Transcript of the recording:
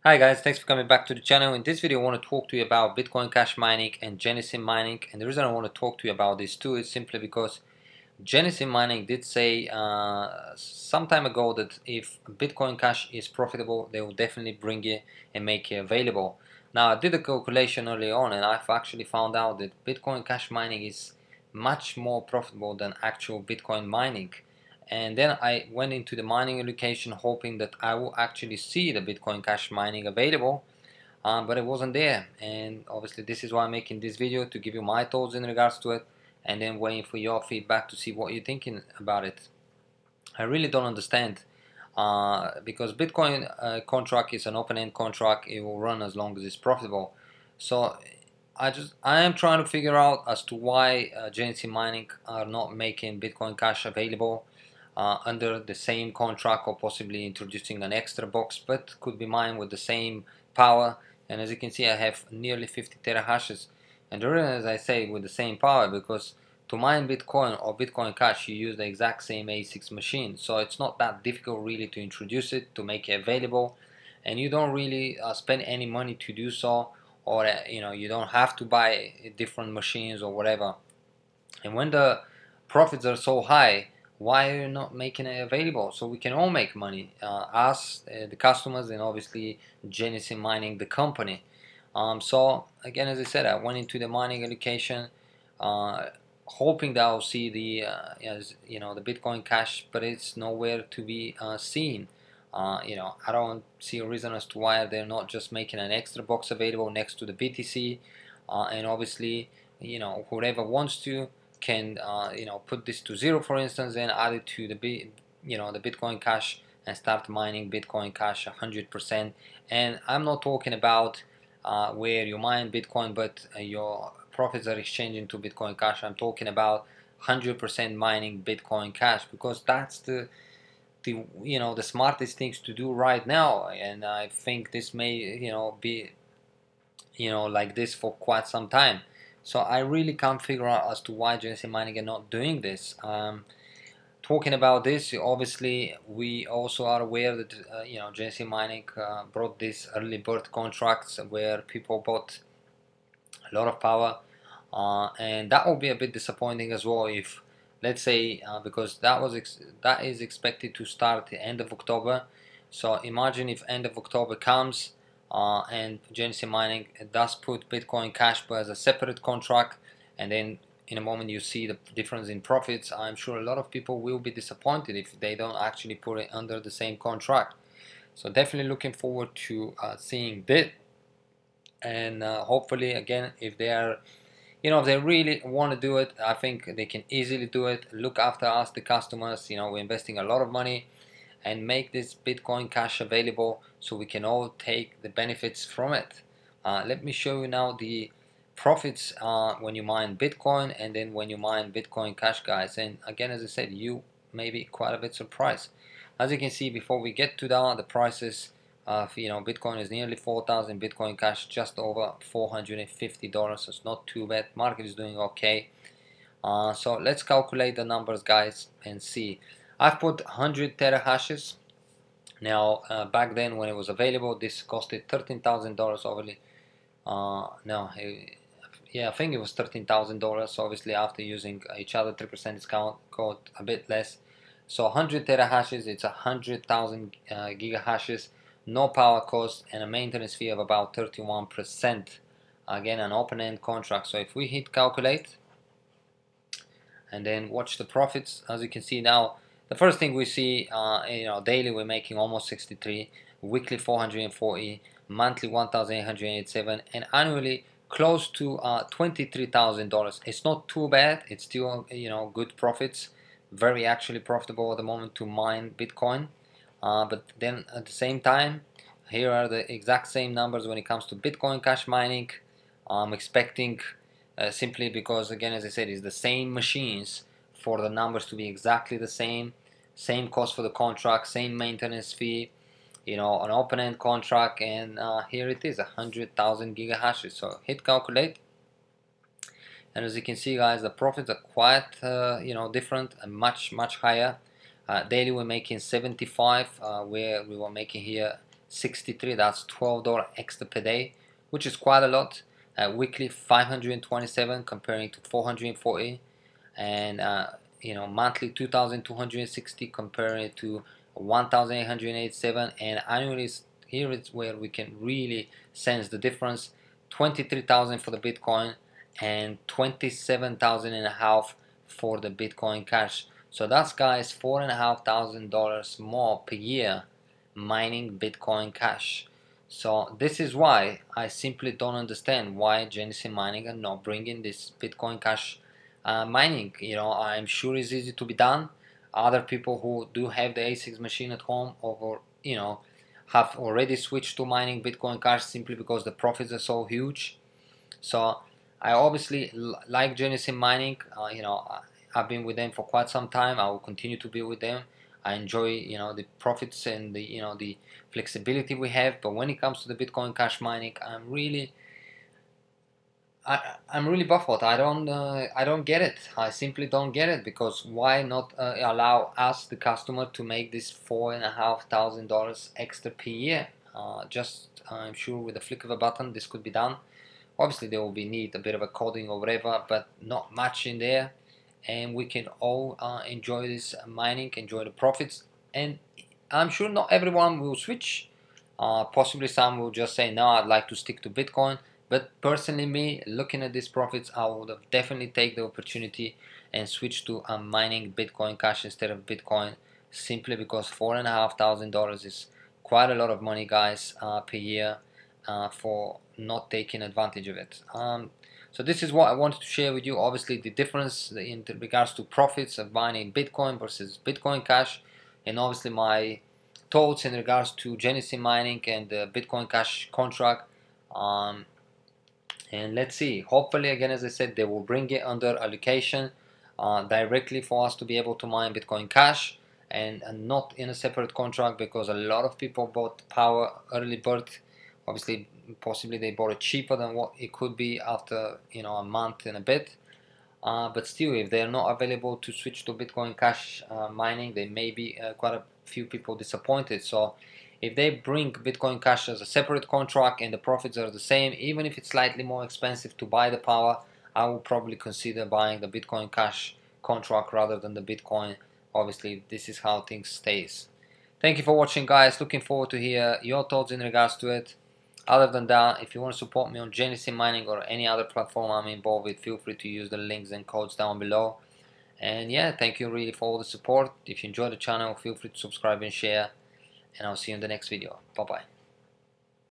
Hi guys, thanks for coming back to the channel. In this video I want to talk to you about Bitcoin Cash mining and Genesis mining, and the reason I want to talk to you about this too is simply because Genesis mining did say some time ago that if Bitcoin Cash is profitable, they will definitely bring it and make it available. Now I did a calculation early on and I've actually found out that Bitcoin Cash mining is much more profitable than actual Bitcoin mining. And then I went into the mining education hoping that I will actually see the Bitcoin Cash mining available, but it wasn't there. And obviously this is why I'm making this video, to give you my thoughts in regards to it, and then waiting for your feedback to see what you're thinking about it. I really don't understand, because Bitcoin contract is an open-end contract. It will run as long as it's profitable. So I am trying to figure out as to why Genesis mining are not making Bitcoin Cash available under the same contract, or possibly introducing an extra box, but could be mined with the same power. And as you can see, I have nearly 50 terahashes, and the reason, as I say, with the same power, because to mine Bitcoin or Bitcoin Cash you use the exact same ASICs machine, so it's not that difficult really to introduce it, to make it available, and you don't really spend any money to do so, or you don't have to buy different machines or whatever. And when the profits are so high, why are you not making it available so we can all make money, us, the customers, and obviously Genesis mining, the company. So again, as I said, I went into the mining education, hoping that I'll see the the Bitcoin Cash, but it's nowhere to be seen. I don't see a reason as to why they're not just making an extra box available next to the BTC, and obviously, whoever wants to can put this to 0, for instance, and add it to the the Bitcoin Cash and start mining Bitcoin Cash 100%. And I'm not talking about where you mine Bitcoin but your profits are exchanging to Bitcoin Cash. I'm talking about 100% mining Bitcoin Cash, because that's the smartest things to do right now. And I think this may be like this for quite some time. So I really can't figure out as to why Genesis mining are not doing this. Talking about this, obviously we also are aware that Genesis mining brought these early bird contracts where people bought a lot of power, and that will be a bit disappointing as well if, let's say, because that is expected to start the end of October. So imagine if end of October comes, and Genesis mining does put Bitcoin Cash as a separate contract, and then in a moment you see the difference in profits. I'm sure a lot of people will be disappointed if they don't actually put it under the same contract. So definitely looking forward to seeing this, and hopefully, again, if they are if they really want to do it, I think they can easily do it. Look after us, the customers. We're investing a lot of money, and make this Bitcoin Cash available so we can all take the benefits from it. Let me show you now the profits when you mine Bitcoin and then when you mine Bitcoin Cash, guys. And again, as I said, you may be quite a bit surprised. As you can see, before we get to the prices, Bitcoin is nearly 4,000, Bitcoin Cash just over $450. So it's not too bad. Market is doing okay. So let's calculate the numbers, guys, and see. I've put 100 terahashes. Now, back then when it was available, this costed $13,000 overly. No, yeah, I think it was $13,000. Obviously, after using each other 3% discount code, a bit less. So 100 terahashes, it's 100,000 gigahashes, no power cost, and a maintenance fee of about 31%. Again, an open-end contract. So if we hit calculate and then watch the profits, as you can see now, the first thing we see, daily we're making almost 63, weekly 440, monthly 1,887, and annually close to $23,000. It's not too bad. It's still good profits, very actually profitable at the moment to mine Bitcoin. But then at the same time, here are the exact same numbers when it comes to Bitcoin Cash mining. I'm expecting, simply because, again, as I said, it's the same machines, for the numbers to be exactly the same cost for the contract, same maintenance fee, an open-end contract, and here it is, 100,000 gigahashes. So hit calculate, and as you can see, guys, the profits are quite different and much higher. Daily we're making 75, where we were making here 63. That's $12 extra per day, which is quite a lot. Weekly 527 comparing to 440, and monthly 2,260 comparing to 1,887, and annually here is where we can really sense the difference. 23,000 for the Bitcoin and 27,000 and a half for the Bitcoin Cash. So that's, guys, $4,500 more per year mining Bitcoin Cash. So this is why I simply don't understand why Genesis Mining are not bringing this Bitcoin Cash mining. I'm sure it's easy to be done. Other people who do have the ASICs machine at home, or have already switched to mining Bitcoin Cash simply because the profits are so huge. So I obviously like Genesis Mining. I've been with them for quite some time. I will continue to be with them. I enjoy the profits and the flexibility we have. But when it comes to the Bitcoin Cash mining, I'm really baffled. I don't get it. I simply don't get it, because why not allow us, the customer, to make this $4,500 extra per year? I'm sure with a flick of a button this could be done. Obviously there will be need a bit of a coding or whatever, but not much in there, and we can all enjoy this mining, enjoy the profits. And I'm sure not everyone will switch. Possibly some will just say, no, I'd like to stick to Bitcoin. But personally, me, looking at these profits, I would have definitely take the opportunity and switch to mining Bitcoin Cash instead of Bitcoin, simply because $4,500 is quite a lot of money, guys, per year, for not taking advantage of it. So this is what I wanted to share with you. Obviously the difference in regards to profits of mining Bitcoin versus Bitcoin Cash, and obviously my thoughts in regards to Genesis Mining and the Bitcoin Cash contract. And let's see, hopefully, again, as I said, they will bring it under allocation directly for us to be able to mine Bitcoin Cash, and not in a separate contract, because a lot of people bought power early bird. Obviously, possibly they bought it cheaper than what it could be after a month and a bit. But still, if they're not available to switch to Bitcoin Cash mining, there may be quite a few people disappointed. So if they bring Bitcoin Cash as a separate contract and the profits are the same, even if it's slightly more expensive to buy the power, I will probably consider buying the Bitcoin Cash contract rather than the Bitcoin. Obviously, this is how things stays. Thank you for watching, guys. Looking forward to hear your thoughts in regards to it. Other than that, if you want to support me on Genesis Mining or any other platform I'm involved with, feel free to use the links and codes down below. And yeah, thank you really for all the support. If you enjoy the channel, feel free to subscribe and share. And I'll see you in the next video. Bye bye.